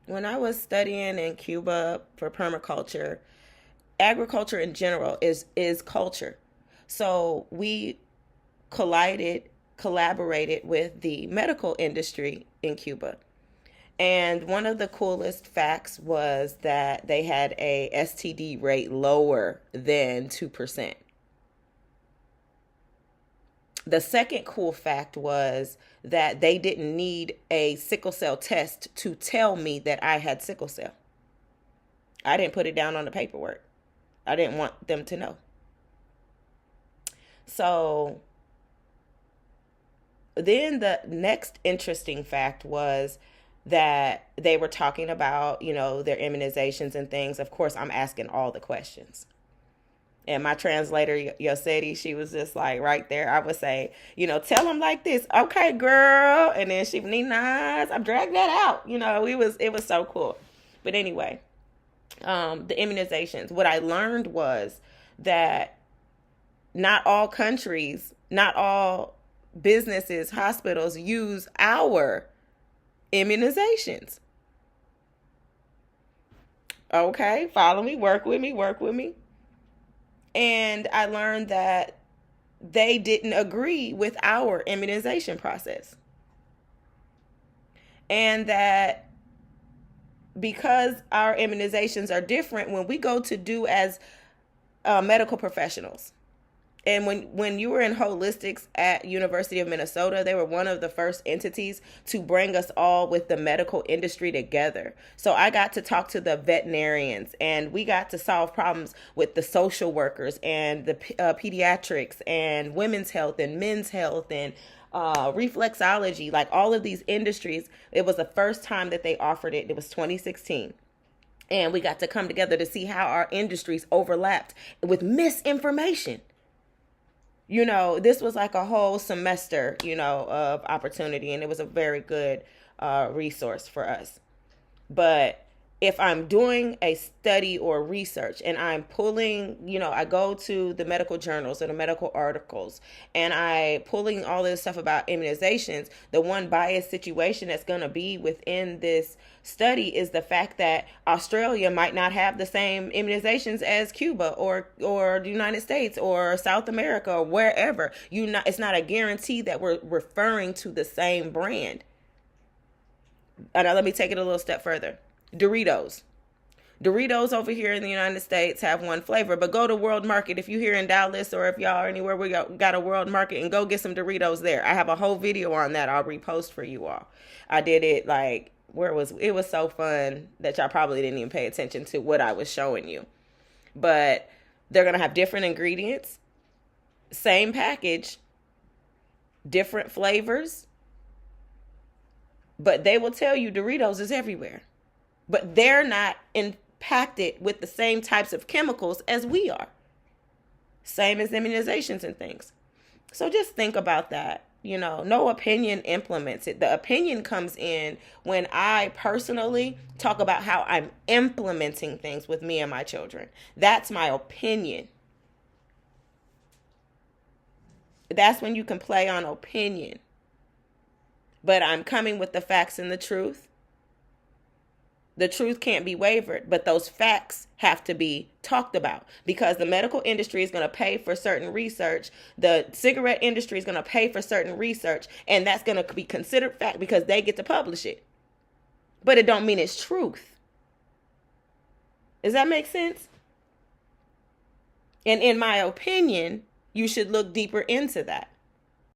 When I was studying in Cuba for permaculture, agriculture in general is culture. So we collided, collaborated with the medical industry in Cuba. And one of the coolest facts was that they had a STD rate lower than 2%. The second cool fact was that they didn't need a sickle cell test to tell me that I had sickle cell. I didn't put it down on the paperwork. I didn't want them to know. So then the next interesting fact was that they were talking about, their immunizations and things. Of course, I'm asking all the questions. And my translator, Yoseti, she was just like right there. I would say, tell them like this. Okay, girl. And then she would need nice. I dragged that out. It was so cool. But anyway, the immunizations. What I learned was that not all countries, not all businesses, hospitals use our immunizations. Okay, follow me, work with me, work with me. And I learned that they didn't agree with our immunization process. And that because our immunizations are different, when we go to do as medical professionals, and when you were in holistics at University of Minnesota, they were one of the first entities to bring us all with the medical industry together. So I got to talk to the veterinarians, and we got to solve problems with the social workers and the pediatrics and women's health and men's health and reflexology, like all of these industries. It was the first time that they offered it. It was 2016. And we got to come together to see how our industries overlapped with misinformation. This was like a whole semester, of opportunity, and it was a very good resource for us. But if I'm doing a study or research and I'm pulling, I go to the medical journals or the medical articles and I pulling all this stuff about immunizations, the one biased situation that's going to be within this study is the fact that Australia might not have the same immunizations as Cuba or the United States or South America or wherever. It's not a guarantee that we're referring to the same brand. Now let me take it a little step further. Doritos. Doritos over here in the United States have one flavor, but go to World Market if you're here in Dallas or if y'all are anywhere we got a World Market, and go get some Doritos there. I have a whole video on that I'll repost for you all. I did it like it was so fun that y'all probably didn't even pay attention to what I was showing you. But they're going to have different ingredients, same package, different flavors, but they will tell you Doritos is everywhere. But they're not impacted with the same types of chemicals as we are. Same as immunizations and things. So just think about that. No opinion implements it. The opinion comes in when I personally talk about how I'm implementing things with me and my children. That's my opinion. That's when you can play on opinion. But I'm coming with the facts and the truth. The truth can't be wavered, but those facts have to be talked about because the medical industry is going to pay for certain research. The cigarette industry is going to pay for certain research, and that's going to be considered fact because they get to publish it. But it don't mean it's truth. Does that make sense? And in my opinion, you should look deeper into that.